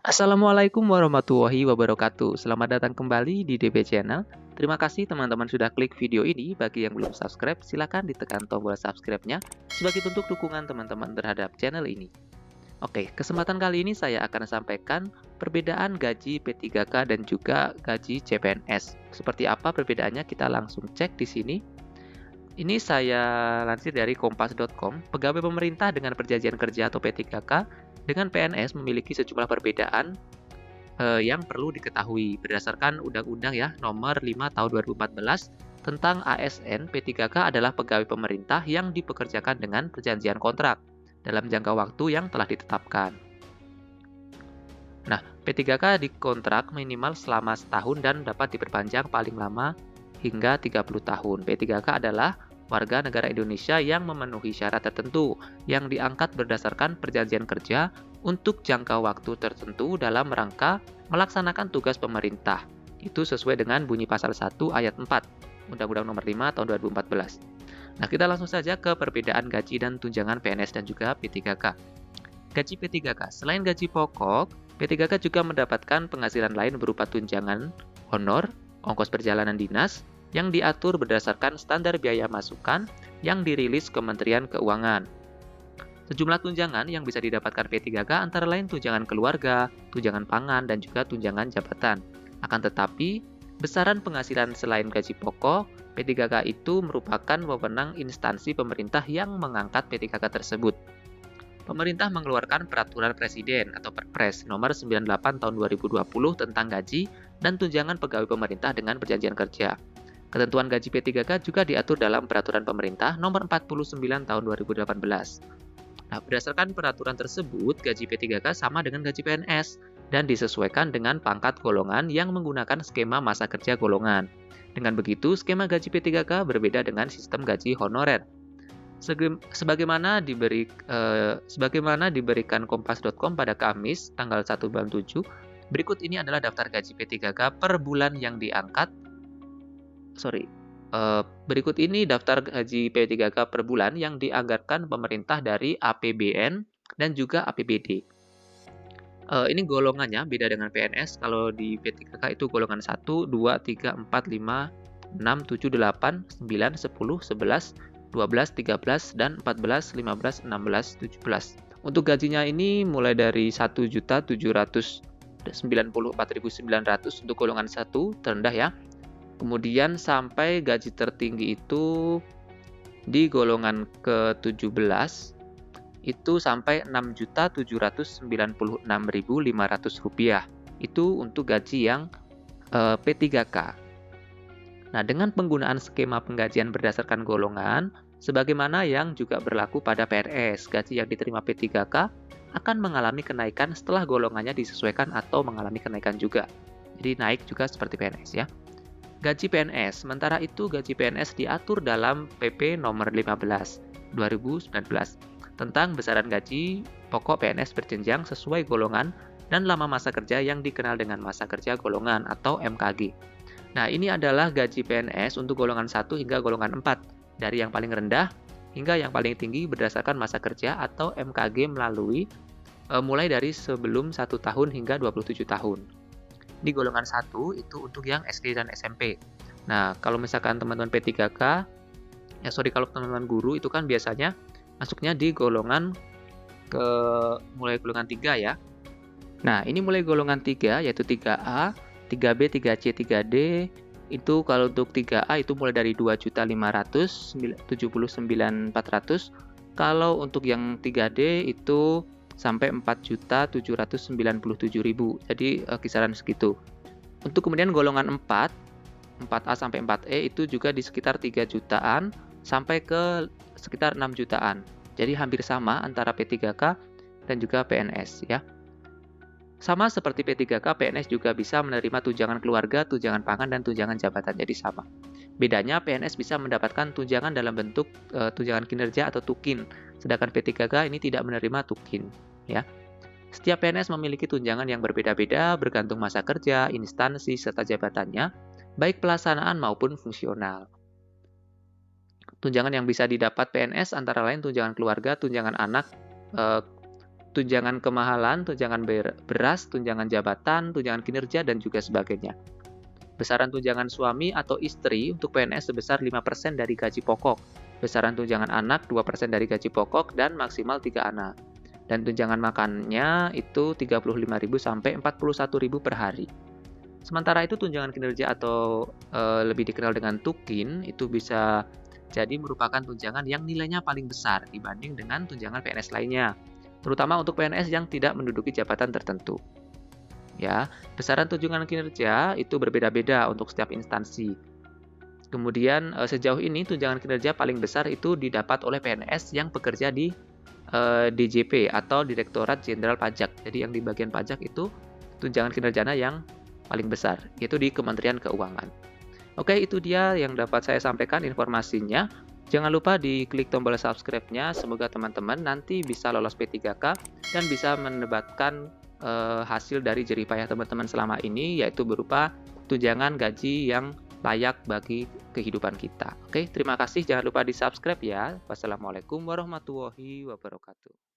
Assalamualaikum warahmatullahi wabarakatuh. Selamat datang kembali di DB Channel. Terima kasih teman-teman sudah klik video ini. Bagi yang belum subscribe, silakan ditekan tombol subscribe-nya sebagai bentuk dukungan teman-teman terhadap channel ini. Oke, kesempatan kali ini saya akan sampaikan perbedaan gaji P3K dan juga gaji CPNS. Seperti apa perbedaannya? Kita langsung cek di sini. Ini saya lansir dari kompas.com. Pegawai pemerintah dengan perjanjian kerja atau P3K dengan PNS memiliki sejumlah perbedaan yang perlu diketahui berdasarkan Undang-Undang ya Nomor 5 Tahun 2014 tentang ASN. P3K adalah pegawai pemerintah yang dipekerjakan dengan perjanjian kontrak dalam jangka waktu yang telah ditetapkan. Nah, P3K dikontrak minimal selama setahun dan dapat diperpanjang paling lama hingga 30 tahun. P3K adalah warga negara Indonesia yang memenuhi syarat tertentu yang diangkat berdasarkan perjanjian kerja untuk jangka waktu tertentu dalam rangka melaksanakan tugas pemerintah. Itu sesuai dengan bunyi pasal 1 ayat 4 Undang-Undang Nomor 5 Tahun 2014. Nah, kita langsung saja ke perbedaan gaji dan tunjangan PNS dan juga P3K. Gaji P3K, selain gaji pokok, P3K juga mendapatkan penghasilan lain berupa tunjangan honor, ongkos perjalanan dinas, yang diatur berdasarkan standar biaya masukan yang dirilis Kementerian Keuangan. Sejumlah tunjangan yang bisa didapatkan P3K antara lain tunjangan keluarga, tunjangan pangan, dan juga tunjangan jabatan. Akan tetapi, besaran penghasilan selain gaji pokok, P3K itu merupakan wewenang instansi pemerintah yang mengangkat P3K tersebut. Pemerintah mengeluarkan Peraturan Presiden atau Perpres Nomor 98 Tahun 2020 tentang gaji dan tunjangan pegawai pemerintah dengan perjanjian kerja. Ketentuan gaji P3K juga diatur dalam Peraturan Pemerintah Nomor 49 Tahun 2018. Nah, berdasarkan peraturan tersebut, gaji P3K sama dengan gaji PNS dan disesuaikan dengan pangkat golongan yang menggunakan skema masa kerja golongan. Dengan begitu, skema gaji P3K berbeda dengan sistem gaji honorer. Sebagaimana diberikan kompas.com pada Kamis tanggal 1 bulan 7, berikut ini adalah daftar gaji P3K per bulan yang diangkat. Berikut ini daftar gaji P3K per bulan yang dianggarkan pemerintah dari APBN dan juga APBD. Ini golongannya beda dengan PNS. Kalau di P3K itu golongan 1, 2, 3, 4, 5, 6, 7, 8, 9, 10, 11, 12, 13, dan 14, 15, 16, 17. Untuk gajinya ini mulai dari 1.794.900 untuk golongan 1 terendah ya. Kemudian sampai gaji tertinggi itu di golongan ke-17 itu sampai Rp6.796.500. Itu untuk gaji yang P3K. Nah, dengan penggunaan skema penggajian berdasarkan golongan, sebagaimana yang juga berlaku pada PNS, gaji yang diterima P3K akan mengalami kenaikan setelah golongannya disesuaikan atau mengalami kenaikan juga. Jadi naik juga seperti PNS ya. Gaji PNS, sementara itu gaji PNS diatur dalam PP nomor 15 2019 tentang besaran gaji pokok PNS berjenjang sesuai golongan dan lama masa kerja yang dikenal dengan masa kerja golongan atau MKG. Nah, ini adalah gaji PNS untuk golongan 1 hingga golongan 4, dari yang paling rendah hingga yang paling tinggi berdasarkan masa kerja atau MKG mulai dari sebelum 1 tahun hingga 27 tahun. Di golongan 1 itu untuk yang SD dan SMP. Nah, kalau misalkan teman-teman P3K, kalau teman-teman guru itu kan biasanya masuknya di mulai golongan 3 ya. Nah, ini mulai golongan 3 yaitu 3A, 3B, 3C, 3D. Itu kalau untuk 3A itu mulai dari 2.579.400. Kalau untuk yang 3D itu sampai 4.797.000. Jadi kisaran segitu. Untuk kemudian golongan 4, 4A sampai 4E itu juga di sekitar 3 jutaan sampai ke sekitar 6 jutaan. Jadi hampir sama antara P3K dan juga PNS ya. Sama seperti P3K, PNS juga bisa menerima tunjangan keluarga, tunjangan pangan, dan tunjangan jabatan. Jadi sama. Bedanya PNS bisa mendapatkan tunjangan dalam bentuk tunjangan kinerja atau tukin, sedangkan P3K ini tidak menerima tukin. Ya. Setiap PNS memiliki tunjangan yang berbeda-beda bergantung masa kerja, instansi, serta jabatannya, baik pelaksanaan maupun fungsional. Tunjangan yang bisa didapat PNS antara lain tunjangan keluarga, tunjangan anak, tunjangan kemahalan, tunjangan beras, tunjangan jabatan, tunjangan kinerja, dan juga sebagainya. Besaran tunjangan suami atau istri untuk PNS sebesar 5% dari gaji pokok. Besaran tunjangan anak 2% dari gaji pokok dan maksimal 3 anak. Dan tunjangan makannya itu 35.000 sampai 41.000 per hari. Sementara itu tunjangan kinerja atau lebih dikenal dengan tukin itu bisa jadi merupakan tunjangan yang nilainya paling besar dibanding dengan tunjangan PNS lainnya, terutama untuk PNS yang tidak menduduki jabatan tertentu. Ya, besaran tunjangan kinerja itu berbeda-beda untuk setiap instansi. Kemudian sejauh ini tunjangan kinerja paling besar itu didapat oleh PNS yang bekerja di DJP atau Direktorat Jenderal Pajak. Jadi yang di bagian pajak itu tunjangan kinerjanya yang paling besar, yaitu di Kementerian Keuangan. Oke, itu dia yang dapat saya sampaikan informasinya. Jangan lupa diklik tombol subscribe-nya. Semoga teman-teman nanti bisa lolos P3K dan bisa mendapatkan hasil dari jerih payah teman-teman selama ini, yaitu berupa tunjangan gaji yang layak bagi kehidupan kita. Oke, terima kasih. Jangan lupa di subscribe ya. Wassalamualaikum warahmatullahi wabarakatuh.